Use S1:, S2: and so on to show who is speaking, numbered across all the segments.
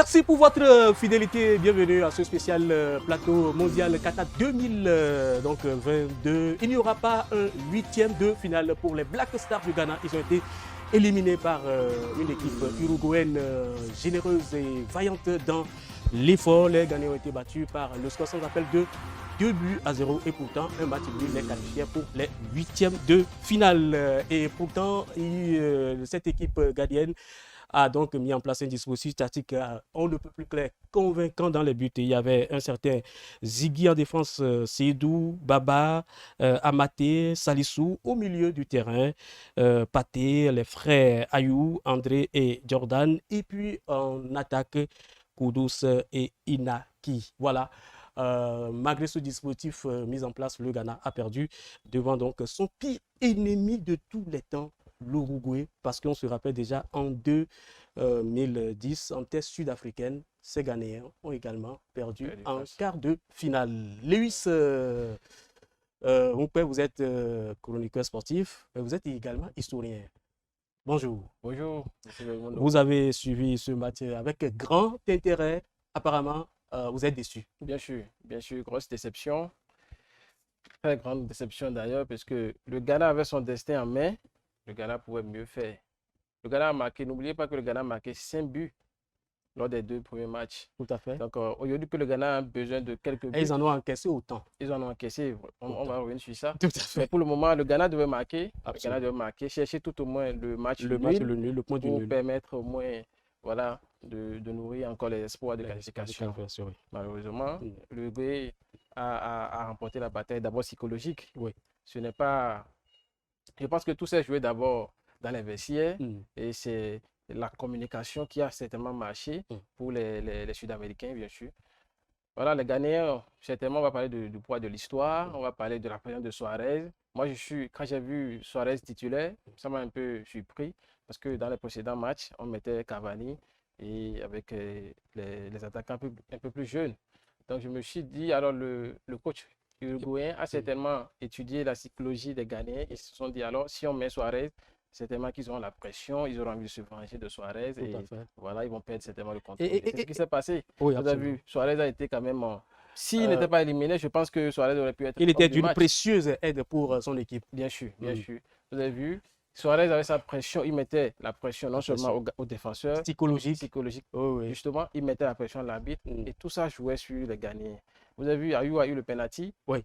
S1: Merci pour votre fidélité. Bienvenue à ce spécial plateau mondial Qatar 2022. Il n'y aura pas un huitième de finale pour les Black Stars du Ghana. Ils ont été éliminés par une équipe uruguayenne généreuse et vaillante dans l'effort. Les Ghanéens ont été battus par le score sans appel de 2-0 et pourtant un match nul les qualifiait pour les huitièmes de finale. Et pourtant, cette équipe ghanéenne a donc mis en place un dispositif tactique on ne peut plus clair, convaincant dans les buts. Il y avait un certain Ziggy en défense, Seydou, Baba, Amaté, Salissou au milieu du terrain, Pathé, les frères Ayou, André et Jordan, et puis en attaque, Koudous et Inaki. Voilà. Malgré ce dispositif mis en place, le Ghana a perdu devant donc son pire ennemi de tous les temps, l'Uruguay, parce qu'on se rappelle déjà en 2010, en test sud-africaine, ces Ghanéens ont également perdu en quart de finale. Lewis, vous êtes chroniqueur sportif, mais vous êtes également historien. Bonjour.
S2: Bonjour.
S1: Vous avez suivi ce match avec grand intérêt. Apparemment, vous êtes déçu.
S2: Bien sûr, grosse déception. Très grande déception d'ailleurs, parce que le Ghana avait son destin en main. Le Ghana pouvait mieux faire. Le Ghana a marqué, n'oubliez pas que le Ghana a marqué 5 buts lors des 2 premiers matchs.
S1: Tout à fait.
S2: Donc, aujourd'hui que le Ghana a besoin de quelques buts.
S1: Et ils en ont encaissé autant.
S2: Ils en ont encaissé. On va revenir sur ça.
S1: Tout à fait.
S2: Mais pour le moment, le Ghana devait marquer.
S1: Absolument.
S2: Le Ghana devait marquer, chercher tout au moins le match
S1: nul, le point du nul.
S2: Pour permettre au moins voilà, de nourrir encore les espoirs de qualification.
S1: Oui.
S2: Malheureusement, le Uruguay a remporté la bataille d'abord psychologique.
S1: Oui.
S2: Ce n'est pas... Je pense que tout s'est joué d'abord dans les vestiaires et c'est la communication qui a certainement marché pour les Sud-Américains, bien sûr. Voilà, les Ghanéens, certainement, on va parler du poids de l'histoire, on va parler de la présence de Suarez. Moi, quand j'ai vu Suarez titulaire, ça m'a un peu surpris parce que dans les précédents matchs, on mettait Cavani et avec les attaquants un peu plus jeunes. Donc, je me suis dit, alors le coach uruguayen a certainement étudié la psychologie des Ghanéens. Ils se sont dit, alors, si on met Suarez, certainement qu'ils auront la pression, ils auront envie de se venger de Suarez et voilà, ils vont perdre certainement le contrôle. C'est ce qui s'est passé.
S1: Oui,
S2: vous avez vu, Suarez a été quand même... S'il n'était pas éliminé, je pense que Suarez aurait pu être...
S1: Il était d'une précieuse aide pour son équipe.
S2: Bien sûr. Vous avez vu, Suarez avait sa pression, il mettait la pression non seulement aux défenseurs, psychologique. Justement, il mettait la pression à l'arbitre et tout ça jouait sur les Ghanéens. Vous avez vu, Ayou a eu le penalty.
S1: Oui.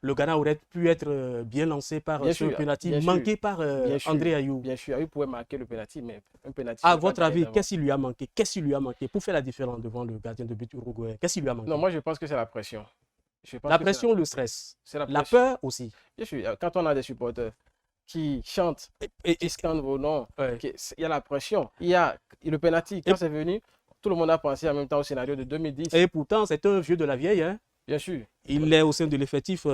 S1: Le Ghana aurait pu être bien lancé par ce penalty manqué par André Ayou.
S2: Bien sûr, Ayou pouvait marquer le penalty, mais un penalty...
S1: À votre avis, qu'est-ce qui lui a manqué? Qu'est-ce qui lui a manqué pour faire la différence devant le gardien de but uruguayen? Qu'est-ce qui lui a manqué?
S2: Non, moi je pense que c'est la pression.
S1: La pression, le stress. La peur aussi.
S2: Bien sûr, quand on a des supporters qui chantent et scandent vos noms, il y a la pression. Il y a le penalty, quand c'est venu, tout le monde a pensé en même temps au scénario de 2010.
S1: Et pourtant, c'est un vieux de la vieille, hein?
S2: Bien sûr.
S1: Il est au sein de l'effectif,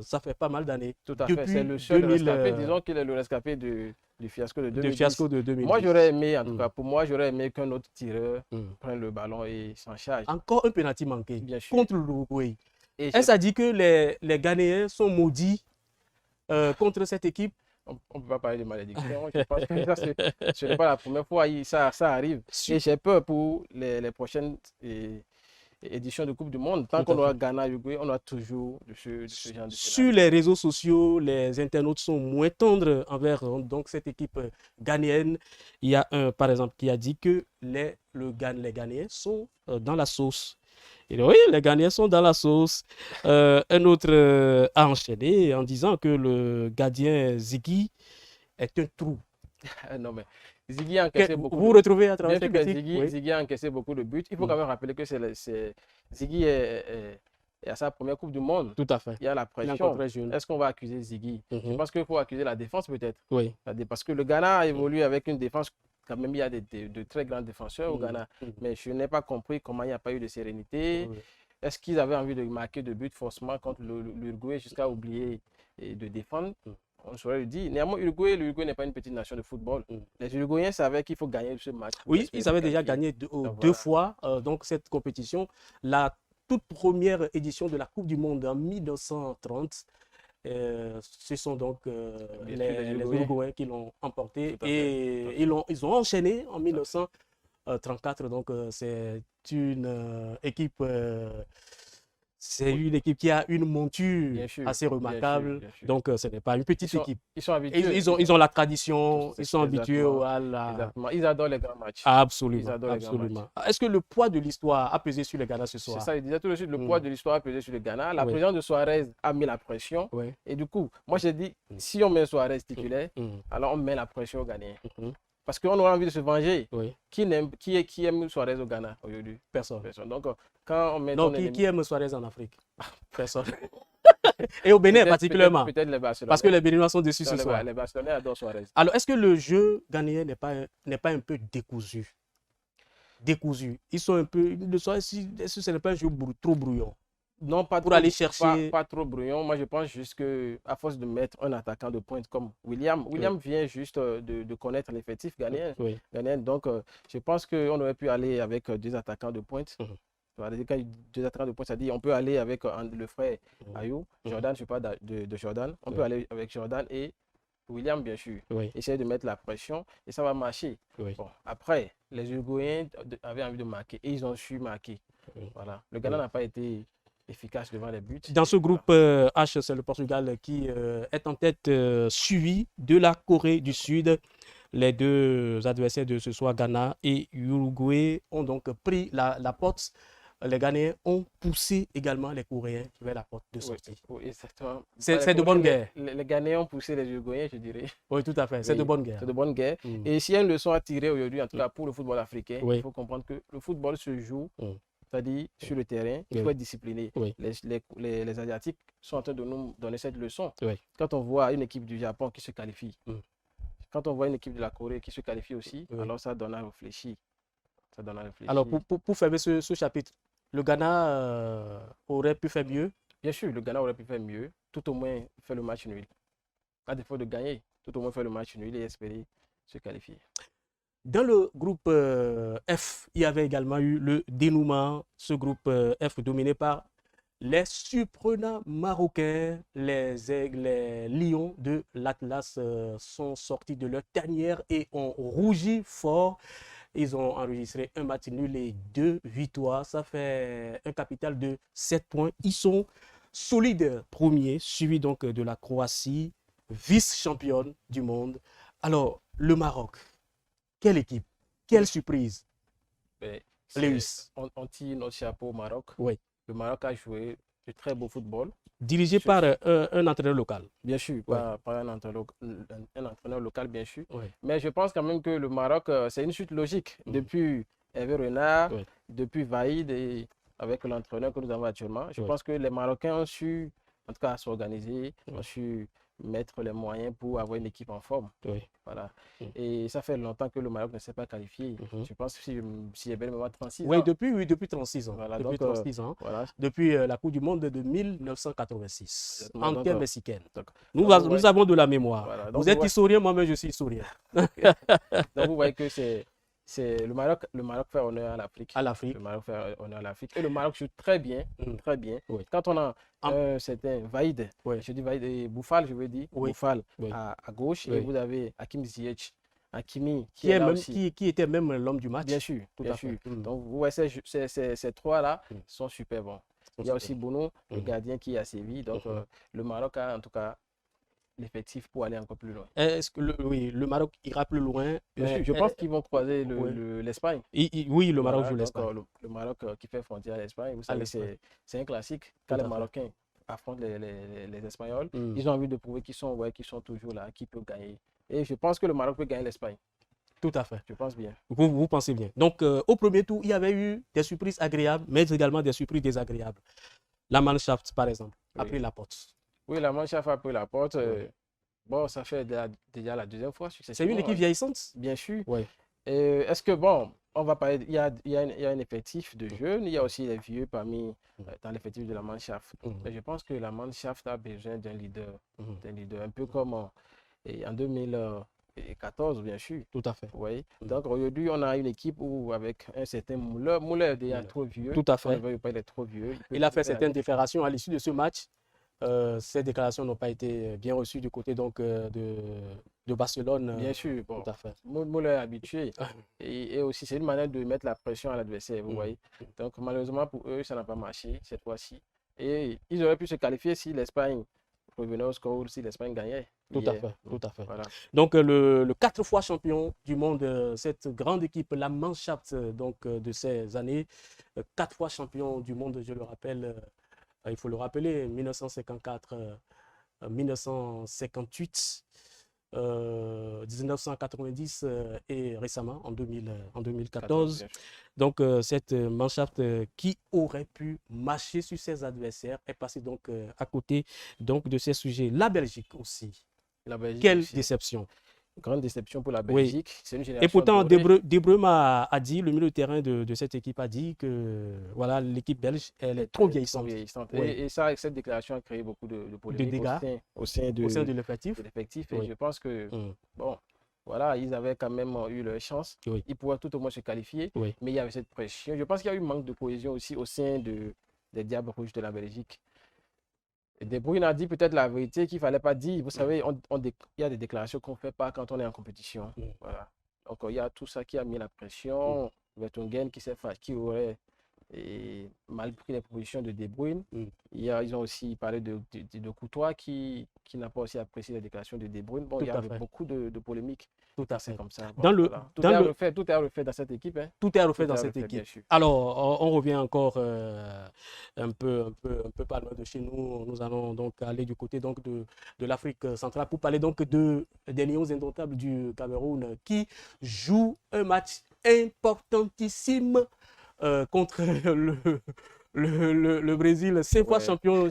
S1: ça fait pas mal d'années.
S2: Tout à fait. C'est le seul rescapé, disons qu'il est le rescapé du fiasco de 2010. Moi, j'aurais aimé, en tout cas, pour moi, j'aurais aimé qu'un autre tireur prenne le ballon et s'en charge.
S1: Encore un penalty manqué contre l'Uruguay. Est-ce à dire que les Ghanéens sont maudits contre cette équipe?
S2: On ne peut pas parler de malédiction. Je pense que ça, ce n'est pas la première fois que ça arrive. Et j'ai peur pour les prochaines édition de Coupe du Monde. Tant qu'on aura Ghana, Uruguay, on aura toujours ce genre de...
S1: Sur les réseaux sociaux, les internautes sont moins tendres envers donc, cette équipe ghanéenne. Il y a un, par exemple, qui a dit que les Ghanéens sont dans la sauce. Et oui, les Ghanéens sont dans la sauce. Un autre a enchaîné en disant que le gardien Ziggy est un trou.
S2: Non, mais Ziggy a encaissé beaucoup.
S1: Vous retrouvez à travers cette critique?
S2: Ziggy a encaissé beaucoup de buts. Il faut quand même rappeler que Ziggy est à sa première Coupe du Monde.
S1: Tout à fait.
S2: Il y a la pression. Est-ce qu'on va accuser Ziggy? Je pense qu'il faut accuser la défense peut-être.
S1: Oui.
S2: Parce que le Ghana a évolué avec une défense. Quand même, il y a de très grands défenseurs au Ghana. Mais je n'ai pas compris comment il n'y a pas eu de sérénité. Est-ce qu'ils avaient envie de marquer de buts forcément contre l'Uruguay jusqu'à oublier de défendre? On saurait le dire. Néanmoins, l'Uruguay n'est pas une petite nation de football. Les Uruguayens savaient qu'il faut gagner ce match.
S1: Oui, ils avaient déjà gagné deux fois donc cette compétition. La toute première édition de la Coupe du Monde en 1930. Ce sont donc les Uruguayens qui l'ont emporté et ils ont enchaîné en 1930 34. Donc, c'est une équipe. C'est une équipe qui a une monture assez remarquable.
S2: Bien sûr.
S1: Donc, ce n'est pas une petite équipe.
S2: Ils sont habitués.
S1: Ils ont la tradition, ils sont habitués à la...
S2: Exactement. Ils adorent les grands matchs.
S1: Absolument.
S2: Les grands matchs.
S1: Est-ce que le poids de l'histoire a pesé sur le Ghana ce soir?
S2: C'est ça, il disait tout de suite, le poids de l'histoire a pesé sur le Ghana. La présence de Suarez a mis la pression. Et du coup, moi j'ai dit, si on met Suarez titulaire, alors on met la pression aux Ghanéens. Parce qu'on aura envie de se venger. Qui aime Suarez au Ghana aujourd'hui?
S1: Personne.
S2: Donc, quand on met
S1: qui aime Suarez en Afrique? Personne. Et au Bénin particulièrement.
S2: Peut-être les Barcelonais.
S1: Parce que les Béninois sont dessus ce soir.
S2: Les Barcelonais adorent Suarez.
S1: Alors, est-ce que le jeu ghanéen n'est pas un peu décousu? Ils sont un peu... Est-ce que ce n'est pas un jeu trop brouillon?
S2: Non, pas
S1: pour
S2: trop,
S1: aller chercher...
S2: Pas trop brouillon. Moi, je pense juste qu'à force de mettre un attaquant de pointe comme William vient juste de connaître l'effectif ghanéen. Donc, je pense qu'on aurait pu aller avec deux attaquants de pointe. Deux attaquants de pointe, c'est-à-dire on peut aller avec le frère Ayou, Jordan, je ne sais pas de Jordan. On peut aller avec Jordan et William, bien sûr. Essayer de mettre la pression et ça va marcher. Bon, après, les Uruguayens avaient envie de marquer et ils ont su marquer. Voilà. Le Ghana n'a pas été efficace devant les buts.
S1: Dans ce groupe H, c'est le Portugal qui est en tête, suivi de la Corée du Sud. Les deux adversaires de ce soir, Ghana et Uruguay, ont donc pris la porte. Les Ghanéens ont poussé également les Coréens vers la porte de sortie.
S2: Oui, exactement.
S1: C'est de bonne guerre.
S2: Les Ghanéens ont poussé les Uruguayens, je dirais.
S1: Oui, tout à fait. C'est de bonne guerre.
S2: C'est de bonne guerre. Et s'il y a une leçon à tirer aujourd'hui, en tout cas pour le football africain, il faut comprendre que le football se joue, c'est-à-dire sur le terrain, il faut être discipliné. Les Asiatiques sont en train de nous donner cette leçon. Quand on voit une équipe du Japon qui se qualifie, quand on voit une équipe de la Corée qui se qualifie aussi, alors ça donne à réfléchir.
S1: Alors, pour fermer ce chapitre, le Ghana aurait pu faire mieux?
S2: Bien sûr, le Ghana aurait pu faire mieux, tout au moins faire le match nul. À défaut de gagner, tout au moins faire le match nul et espérer se qualifier.
S1: Dans le groupe F, il y avait également eu le dénouement. Ce groupe F dominé par les surprenants marocains, les Lions de l'Atlas sont sortis de leur tanière et ont rougi fort. Ils ont enregistré un match nul et 2 victoires. Ça fait un capital de 7 points. Ils sont solides premiers, suivis donc de la Croatie, vice-championne du monde. Alors, le Maroc, quelle équipe, quelle surprise.
S2: Lewis. On tire notre chapeau au Maroc.
S1: Oui.
S2: Le Maroc a joué de très beau football.
S1: Dirigé par un entraîneur local.
S2: Bien sûr, par un entraîneur local, bien sûr. Mais je pense quand même que le Maroc, c'est une suite logique. Depuis Hervé Renard, depuis Vaïd et avec l'entraîneur que nous avons actuellement. Je pense que les Marocains ont su, en tout cas, s'organiser, ont su mettre les moyens pour avoir une équipe en forme. Voilà. Et ça fait longtemps que le Maroc ne s'est pas qualifié. Je pense que si j'ai bien mémoire, 36 ans.
S1: Oui, depuis 36 ans.
S2: Voilà,
S1: depuis
S2: donc,
S1: 36 ans.
S2: Voilà.
S1: Depuis la Coupe du Monde de 1986. En terre mexicaine. Nous avons de la mémoire. Voilà, vous êtes historien, moi-même je suis historien.
S2: Donc vous voyez que c'est le Maroc fait honneur à l'Afrique. Le Maroc fait honneur à l'Afrique. Et le Maroc joue très bien. Très bien. Quand on a un certain Vaïd, je dis Vaïd et Boufal, je veux dire, Boufal à gauche, et vous avez Hakim Ziyech, Hakimi,
S1: qui était même l'homme du match.
S2: Bien sûr, bien sûr. Donc vous voyez, ces trois-là sont super bons. Il y a aussi Bono, le gardien qui est à Séville. Donc le Maroc a en tout cas l'effectif pour aller encore plus loin.
S1: Est-ce que le Maroc ira plus loin?
S2: Je pense qu'ils vont croiser l'Espagne.
S1: Oui, le Maroc joue l'Espagne.
S2: Le Maroc qui fait frontière à l'Espagne, vous savez, c'est un classique. Quand les Marocains affrontent les Espagnols, ils ont envie de prouver qu'ils sont toujours là, qu'ils peuvent gagner. Et je pense que le Maroc peut gagner l'Espagne.
S1: Tout à fait.
S2: Je pense bien.
S1: Vous pensez bien. Donc, au premier tour, il y avait eu des surprises agréables, mais également des surprises désagréables. La Mannschaft, par exemple, a pris la porte.
S2: Oui, la Mannschaft a pris la porte. Bon, ça fait déjà la deuxième fois.
S1: C'est une équipe vieillissante?
S2: Bien sûr. Est-ce que, bon, on va parler, il y a un effectif de jeunes, il y a aussi les vieux dans l'effectif de la Mannschaft. Mais je pense que la Mannschaft a besoin d'un leader. Un peu comme en 2014, bien sûr.
S1: Tout à fait.
S2: Oui. Donc aujourd'hui, on a une équipe où, avec un certain Muller est trop vieux.
S1: Tout à fait.
S2: Il est trop vieux.
S1: Il a fait certaines déclarations à l'issue de ce match. Ces déclarations n'ont pas été bien reçues du côté donc, de Barcelone.
S2: Bien sûr, bon,
S1: tout à fait.
S2: Müller est habitué. Et aussi, c'est une manière de mettre la pression à l'adversaire, vous voyez. Donc, malheureusement, pour eux, ça n'a pas marché cette fois-ci. Et ils auraient pu se qualifier si l'Espagne revenait au score ou si l'Espagne gagnait.
S1: Tout à fait, tout à fait.
S2: Voilà.
S1: Donc, le 4 fois champion du monde, cette grande équipe, la Mannschaft de ces années, 4 fois champion du monde, je le rappelle, il faut le rappeler, 1954, 1958, 1990 et récemment en 2014. Donc cette Mannschaft qui aurait pu marcher sur ses adversaires est passée donc à côté donc, de ces sujets. La Belgique aussi.
S2: La Belgique
S1: Quelle
S2: aussi.
S1: déception.
S2: Grande déception pour la Belgique.
S1: Oui.
S2: C'est une génération
S1: et pourtant,
S2: dorée.
S1: De Bruyne a dit, le milieu de terrain de cette équipe a dit que voilà, l'équipe belge, elle est trop vieillissante.
S2: Oui. Et ça, cette déclaration a créé beaucoup de polémiques au sein
S1: de l'effectif.
S2: Et je pense que, bon, voilà, ils avaient quand même eu leur chance.
S1: Oui.
S2: Ils pouvaient tout au moins se qualifier.
S1: Oui.
S2: Mais il y avait cette pression. Je pense qu'il y a eu manque de cohésion aussi au sein des Diables Rouges de la Belgique. De Bruyne a dit peut-être la vérité qu'il ne fallait pas dire. Vous savez, il y a des déclarations qu'on ne fait pas quand on est en compétition. Voilà. Donc, il y a tout ça qui a mis la pression. Vertonghen qui aurait mal pris les propositions de De Bruyne. Ils ont aussi parlé de Courtois qui n'a pas aussi apprécié les déclarations de De Bruyne. Bon, il y avait beaucoup de polémiques.
S1: Tout à fait.
S2: Comme ça. Bon,
S1: voilà.
S2: Tout est à refaire dans cette équipe. Hein.
S1: Tout est à refaire dans cette équipe. Alors, on revient encore un peu pas loin de chez nous. Nous allons donc aller du côté donc, de l'Afrique centrale pour parler donc des Lions indomptables du Cameroun qui jouent un match importantissime contre le Brésil, 5 fois champion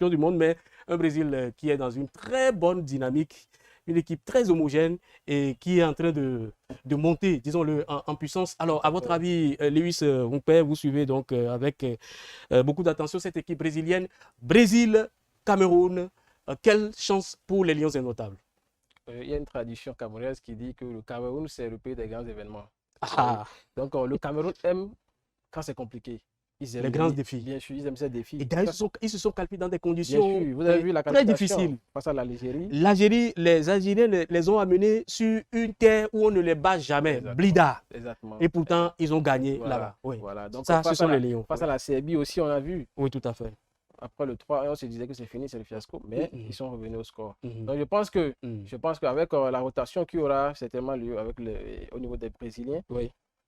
S1: du monde, mais un Brésil qui est dans une très bonne dynamique, une équipe très homogène et qui est en train de monter, disons-le, en puissance. Alors, à votre avis, Lewis Rumper, vous suivez donc avec beaucoup d'attention cette équipe brésilienne. Brésil, Cameroun, quelle chance pour les Lions indomptables?
S2: Il y a une tradition camerounaise qui dit que le Cameroun, c'est le pays des grands événements. Donc, le Cameroun aime quand c'est compliqué.
S1: Les grands défis.
S2: Bien sûr, ils aiment ces défis.
S1: Et d'ailleurs, ils se sont qualifiés dans des conditions
S2: vous avez vu la
S1: très difficiles.
S2: Face à l'Algérie.
S1: Les Algériens les ont amenés sur une terre où on ne les bat jamais, Blida.
S2: Exactement.
S1: Et pourtant, ils ont gagné là-bas. Oui.
S2: Voilà. Donc,
S1: ça, ce sont les Lions.
S2: Face à la Serbie aussi, on a vu.
S1: Oui, tout à fait.
S2: Après le 3, on se disait que c'est fini, c'est le fiasco, mais ils sont revenus au score. Donc, je pense qu'avec la rotation qui aura certainement lieu au niveau des Brésiliens,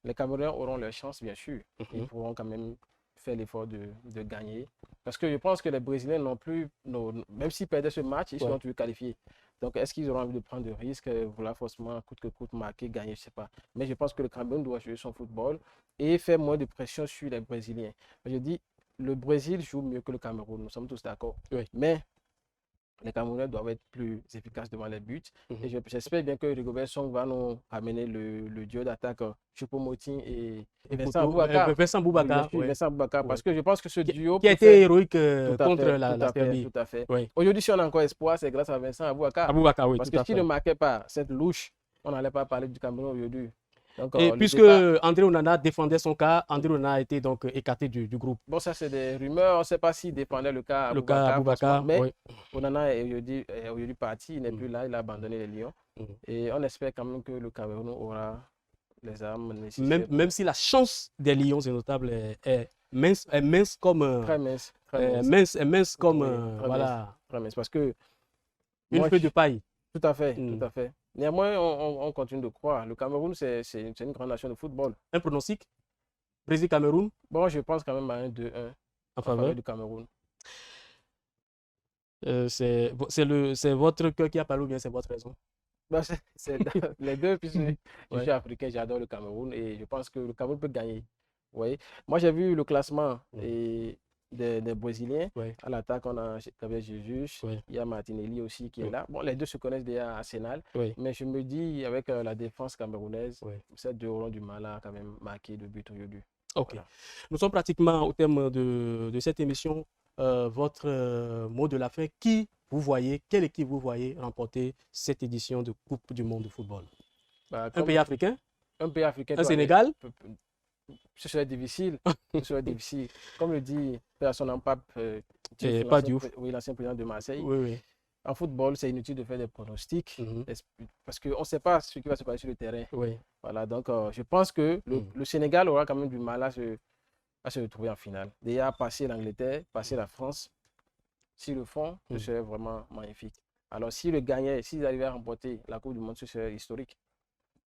S2: les Camerounais auront leur chance, bien sûr. Ils pourront quand même faire l'effort de gagner. Parce que je pense que les Brésiliens n'ont plus, même s'ils perdaient ce match, ils seront toujours qualifiés. Donc, est-ce qu'ils auront envie de prendre des risques, vouloir forcément, coûte que coûte, marquer, gagner, je ne sais pas. Mais je pense que le Cameroun doit jouer son football et faire moins de pression sur les Brésiliens. Mais je dis, le Brésil joue mieux que le Cameroun, nous sommes tous d'accord. Mais les Camerounais doivent être plus efficaces devant les buts. Et j'espère bien que Rigobert Song va nous amener le duo d'attaque Choupo-Moting et Vincent Boubacar. Vincent Boubacar, parce que je pense que ce duo
S1: qui a été héroïque contre la Serbie.
S2: Tout à fait. Aujourd'hui, si on a encore espoir, c'est grâce à Vincent Boubacar.
S1: Oui,
S2: parce que s'il ne marquait pas cette louche, on n'allait pas parler du Cameroun aujourd'hui.
S1: Donc, et puisque André Onana défendait son cas, André Onana a été donc écarté du groupe.
S2: Bon, ça c'est des rumeurs, on ne sait pas s'il défendait le cas à Boubacar, mais Onana est aujourd'hui parti, il n'est plus là, il a abandonné les Lions. Et on espère quand même que le Cameroun aura les armes nécessaires.
S1: Même si la chance des Lions indomptables est mince comme...
S2: Très mince.
S1: mince comme... voilà.
S2: Très mince, parce que...
S1: Une feuille de paille.
S2: Tout à fait, tout à fait. Néanmoins, on continue de croire. Le Cameroun, c'est une grande nation de football.
S1: Un pronostic? Brésil-Cameroun?
S2: Bon, je pense quand même à un 2-1
S1: en faveur
S2: du Cameroun.
S1: C'est votre cœur qui a parlé ou bien c'est votre raison?
S2: Ben, c'est les deux, puisque je suis africain, j'adore le Cameroun et je pense que le Cameroun peut gagner. Oui. Moi, j'ai vu le classement des Brésiliens. À l'attaque, on a Gabriel Jesus, il y a Martinelli aussi qui est là. Bon, les deux se connaissent déjà à Arsenal, mais je me dis, avec la défense camerounaise, ces deux auront du mal à quand même marquer de but aujourd'hui.
S1: Ok. Voilà. Nous sommes pratiquement au terme de cette émission. Votre mot de la fin, quelle équipe vous voyez remporter cette édition de Coupe du Monde de football? Un pays africain?
S2: Un pays africain.
S1: Un Sénégal?
S2: Ce serait difficile. Comme le dit Personne Pape,
S1: l'ancien
S2: président de Marseille. en football, c'est inutile de faire des pronostics parce qu'on ne sait pas ce qui va se passer sur le terrain.
S1: Oui.
S2: Voilà, donc je pense que le Sénégal aura quand même du mal à se retrouver en finale. Déjà, passer l'Angleterre, passer la France, s'ils le font, ce serait vraiment magnifique. Alors, s'ils le gagnaient, s'ils arrivaient à remporter la Coupe du Monde, ce serait historique.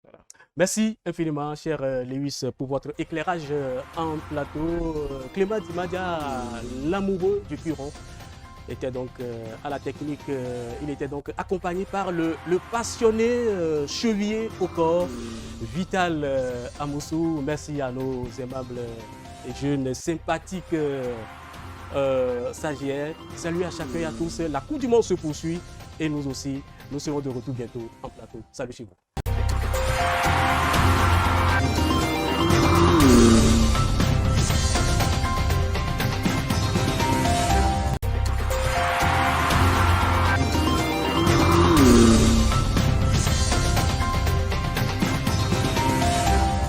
S2: Voilà.
S1: Merci infiniment, cher Lewis, pour votre éclairage en plateau. Clément Dimadia, l'amoureux du Curon, était donc à la technique. Il était donc accompagné par le passionné chevillé au corps, Vital Amoussou. Merci à nos aimables et jeunes sympathiques stagiaires. Salut à chacun et à tous. La Coupe du Monde se poursuit et nous aussi, nous serons de retour bientôt en plateau. Salut chez vous.